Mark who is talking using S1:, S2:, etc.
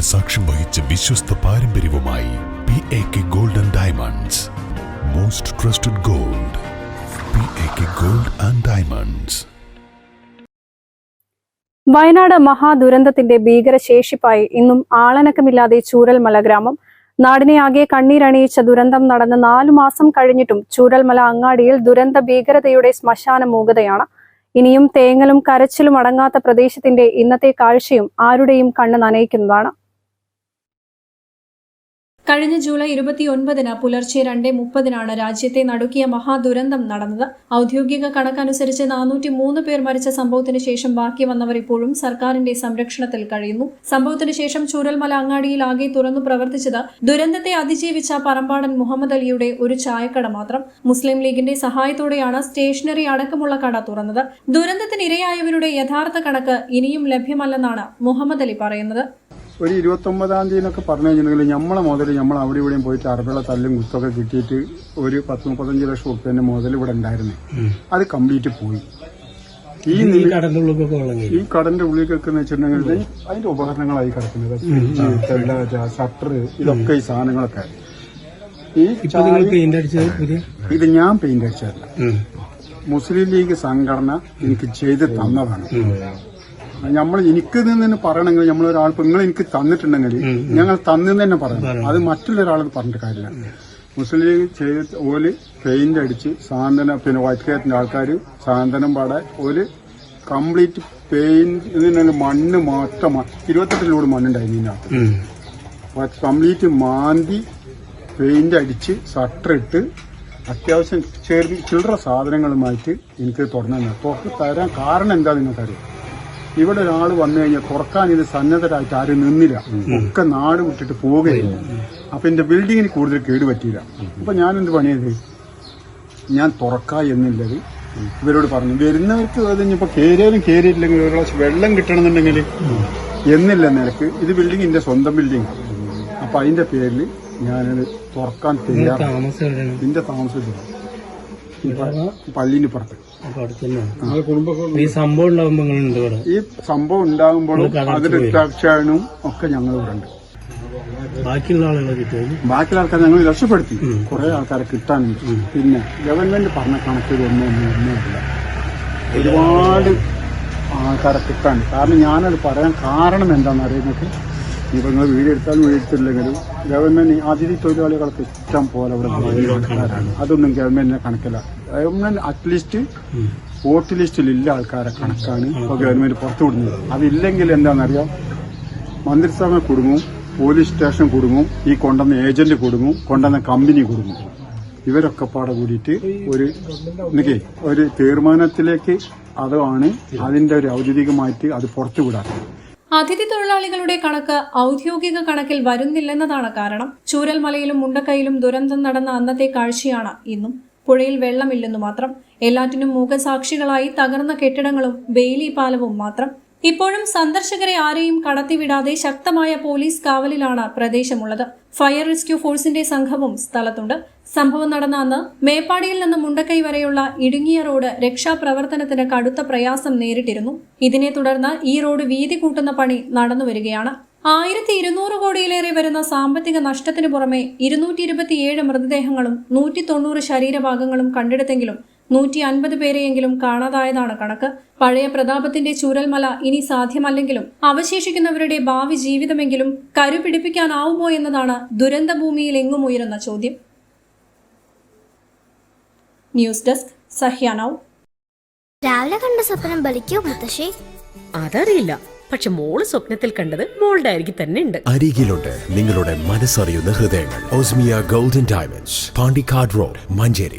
S1: സാക്ഷ്യം വഹിച്ച വിശ്വസ്ത പാരമ്പര്യവുമായി PAK Gold and Diamonds. Most trusted gold. PAK Gold and Diamonds.
S2: Wayanad മഹാദുരന്തത്തിന്റെ ഭീകരശേഷിപ്പായി ഇന്നും ആളനക്കമില്ലാതെ ചൂരൽമല ഗ്രാമം. നാടിനെ ആകെ കണ്ണീരണിയിച്ച ദുരന്തം നടന്ന് 4 മാസം കഴിഞ്ഞിട്ടും ചൂരൽമല അങ്ങാടിയിൽ ദുരന്ത ഭീകരതയുടെ ശ്മശാന മൂകതയാണ്. ഇനിയും തേങ്ങലും കരച്ചിലും അടങ്ങാത്ത പ്രദേശത്തിന്റെ ഇന്നത്തെ കാഴ്ചയും ആരുടെയും കണ്ണ് നനയിക്കുന്നതാണ്. കഴിഞ്ഞ ജൂലൈ 29 പുലർച്ചെ 2:30 രാജ്യത്തെ നടുക്കിയ മഹാദുരന്തം നടന്നത്. ഔദ്യോഗിക കണക്കനുസരിച്ച് 403 പേർ മരിച്ച സംഭവത്തിന് ശേഷം ബാക്കി വന്നവർ ഇപ്പോഴും സർക്കാരിന്റെ സംരക്ഷണത്തിൽ കഴിയുന്നു. സംഭവത്തിന് ശേഷം ചൂരൽമല അങ്ങാടിയിൽ ആകെ തുറന്നു പ്രവർത്തിച്ചത് ദുരന്തത്തെ അതിജീവിച്ച പറമ്പാടൻ മുഹമ്മദ് അലിയുടെ ഒരു ചായക്കട മാത്രം. മുസ്ലിം ലീഗിന്റെ സഹായത്തോടെയാണ് സ്റ്റേഷനറി അടക്കമുള്ള കട തുറന്നത്. ദുരന്തത്തിനിരയായവരുടെ യഥാർത്ഥ കണക്ക് ഇനിയും ലഭ്യമല്ലെന്നാണ് മുഹമ്മദ് അലി പറയുന്നത്.
S3: ഒരു 29-ാം തീയതി എന്നൊക്കെ പറഞ്ഞു കഴിഞ്ഞിട്ടുണ്ടെങ്കിൽ നമ്മളെ മുതൽ നമ്മൾ അവിടെ ഇവിടെയും പോയിട്ട് അറബിള തല്ലും കുത്തൊക്കെ കിട്ടിയിട്ട് ഒരു 10-35 ലക്ഷം റുപ്യന്റെ മുതൽ ഇവിടെ ഉണ്ടായിരുന്നു. അത് കംപ്ലീറ്റ് പോയി. ഈ കടന്റെ ഉള്ളിലേക്കൊക്കെ വെച്ചിട്ടുണ്ടെങ്കിൽ അതിന്റെ ഉപകരണങ്ങളായി കിടക്കുന്നത് ഷട്ടർ, ഇതൊക്കെ ഈ സാധനങ്ങളൊക്കെ. ഇത് ഞാൻ പെയിന്റ് അടിച്ചതല്ല, മുസ്ലിം ലീഗ് സംഘടന എനിക്ക് ചെയ്ത് തന്നതാണ്. എനിക്ക് നിന്ന് പറയണമെങ്കിൽ നമ്മളൊരാൾ നിങ്ങൾ എനിക്ക് തന്നിട്ടുണ്ടെങ്കിൽ ഞങ്ങൾ തന്നെന്ന് തന്നെ പറയണം. അത് മറ്റുള്ളൊരാൾ പറഞ്ഞിട്ട് കാര്യമില്ല. മുസ്ലിം ലീഗ് ചെയ്ത് ഓല് പെയിന്റ് അടിച്ച് സാന്ത്വനം, പിന്നെ വൈറ്റ് കേറ്റിന്റെ ആൾക്കാർ സാന്ത്വനം പാടെ ഓല് കംപ്ലീറ്റ് പെയിന്റ് മണ്ണ് മാത്രം 28 ലോഡ് മണ്ണുണ്ടായിരുന്നു ഇതിനകത്ത്. കംപ്ലീറ്റ് മാന്തി പെയിന്റ് അടിച്ച് ഷട്ടറിട്ട് അത്യാവശ്യം ചില്ലറ സാധനങ്ങളുമായിട്ട് എനിക്ക് തുറന്നു തരാൻ കാരണം എന്താ നിങ്ങൾക്കറിയാം? ഇവിടെ ഒരാൾ വന്നു കഴിഞ്ഞാൽ തുറക്കാൻ ഇത് സന്നദ്ധരായിട്ട് ആരും നിന്നില്ല, ഒക്കെ നാട് വിട്ടിട്ട് പോവുകയില്ല. അപ്പൊ എന്റെ ബിൽഡിങ്ങിന് കൂടുതൽ കേടുപറ്റിയില്ല. അപ്പൊ ഞാനെന്ത് പണിയത്, ഞാൻ തുറക്കാം എന്നുള്ളത് ഇവരോട് പറഞ്ഞു. വരുന്നവർക്ക് അത് ഇനിയിപ്പോ കയറിയാലും കയറിയിട്ടില്ലെങ്കിൽ ഒരു ഗ്ലാസ് വെള്ളം കിട്ടണമെന്നുണ്ടെങ്കിൽ എന്നില്ല നിലക്ക് ഇത് ബിൽഡിംഗ് എന്റെ സ്വന്തം ബിൽഡിംഗ്. അപ്പൊ അതിന്റെ പേരിൽ ഞാനത് തുറക്കാൻ തയ്യാറാണ്. എന്റെ താമസത്തില്ല പള്ളിന് പുറത്ത്.
S4: ഈ സംഭവം
S3: ഉണ്ടാകുമ്പോൾ അതിന്റെ രക്ഷാനും ഒക്കെ ഞങ്ങൾ ഇവിടെ ഉണ്ട്.
S4: ബാക്കിയുള്ള ആളുകളെ കിട്ടിയത്
S3: ബാക്കിയുള്ള ആൾക്കാരെ ഞങ്ങൾ രക്ഷപ്പെടുത്തി. കുറെ ആൾക്കാരെ കിട്ടാനുണ്ട്. പിന്നെ ഗവൺമെന്റ് പറഞ്ഞ കണക്കിലൊന്നുമില്ല, ഒരുപാട് ആൾക്കാരെ കിട്ടാനുണ്ട്. കാരണം ഞാനത് പറയാൻ കാരണം എന്താണെന്ന് അറിയുന്നത്, ഇപ്പൊ നിങ്ങൾ വീടെടുത്താലും വീടെടുത്തില്ലെങ്കിലും ഗവൺമെന്റ് അതിഥി തൊഴിലാളികൾക്ക് ഇഷ്ടം പോലെ ഇവിടെ ആൾക്കാരാണ്. അതൊന്നും ഗവൺമെന്റിനെ കണക്കില്ല. ഗവൺമെന്റ് അറ്റ്ലീസ്റ്റ് വോട്ട് ലിസ്റ്റിലില്ല ആൾക്കാരെ കണക്കാണ് ഇപ്പൊ ഗവൺമെന്റ് പുറത്തുവിടുന്നത്. അതില്ലെങ്കിൽ എന്താണെന്നറിയാം, മന്ത്രിസഭ കുടുങ്ങും, പോലീസ് സ്റ്റേഷൻ കുടുങ്ങും, ഈ കൊണ്ടുവന്ന ഏജന്റ് കുടുങ്ങും, കൊണ്ടുവന്ന കമ്പനി കുടുങ്ങും. ഇവരൊക്കെ പാടെ കൂടിയിട്ട് ഒരു തീരുമാനത്തിലേക്ക് അതാണ് അതിന്റെ ഒരു ഔദ്യോഗികമായിട്ട് അത് പുറത്തുവിടാത്തത്.
S2: അതിഥി തൊഴിലാളികളുടെ കണക്ക് ഔദ്യോഗിക കണക്കിൽ വരുന്നില്ലെന്നതാണ് കാരണം. ചൂരൽമലയിലും മുണ്ടക്കൈയിലും ദുരന്തം നടന്ന അന്നത്തെ കാഴ്ചയാണ് ഇന്നും. പുഴയിൽ വെള്ളമില്ലെന്നു മാത്രം. എല്ലാറ്റിനും മൂകസാക്ഷികളായി തകർന്ന കെട്ടിടങ്ങളും ബെയിലി പാലവും മാത്രം. ഇപ്പോഴും സന്ദർശകരെ ആരെയും കടത്തിവിടാതെ ശക്തമായ പോലീസ് കാവലിലാണ് പ്രദേശമുള്ളത്. ഫയർ റെസ്ക്യൂ ഫോഴ്സിന്റെ സംഘവും സ്ഥലത്തുണ്ട്. സംഭവം നടന്ന അന്ന് മേപ്പാടിയിൽ നിന്ന് മുണ്ടക്കൈ വരെയുള്ള ഇടുങ്ങിയ റോഡ് രക്ഷാപ്രവർത്തനത്തിന് കടുത്ത പ്രയാസം നേരിട്ടിരുന്നു. ഇതിനെ തുടർന്ന് ഈ റോഡ് വീതി കൂട്ടുന്ന പണി നടന്നുവരികയാണ്. 1200 കോടിയിലേറെ വരുന്ന സാമ്പത്തിക നഷ്ടത്തിനു പുറമെ 227 മൃതദേഹങ്ങളും 190 ശരീരഭാഗങ്ങളും കണ്ടെടുത്തെങ്കിലും 150 പേരെയെങ്കിലും കാണാതായതാണ് കണക്ക്. പഴയ പ്രതാപത്തിന്റെ ചൂരൽമല ഇനി സാധ്യമല്ലെങ്കിലും അവശേഷിക്കുന്നവരുടെ ഭാവി ജീവിതമെങ്കിലും കരുപിടിപ്പിക്കാനാവുമോ എന്നതാണ് ദുരന്തഭൂമിയിൽ എങ്ങും ഉയരുന്ന ചോദ്യം. ന്യൂസ് ഡെസ്ക് സഹ്യാനൗ.
S5: രാവിലെ കണ്ട സ്വപ്നം ബലിക്കോ മുത്തശ്ശി?
S6: അതറിയില്ല, പക്ഷെ മോള് സ്വപ്നത്തിൽ കണ്ടത് മോളുടെ അരികിൽ തന്നെ ഉണ്ട്.
S7: അരികിലുണ്ട് നിങ്ങളുടെ മനസ്സറിയുന്ന ഹൃദയങ്ങൾ. Osmiya golden diamonds, Pandikkad road, Manjeri.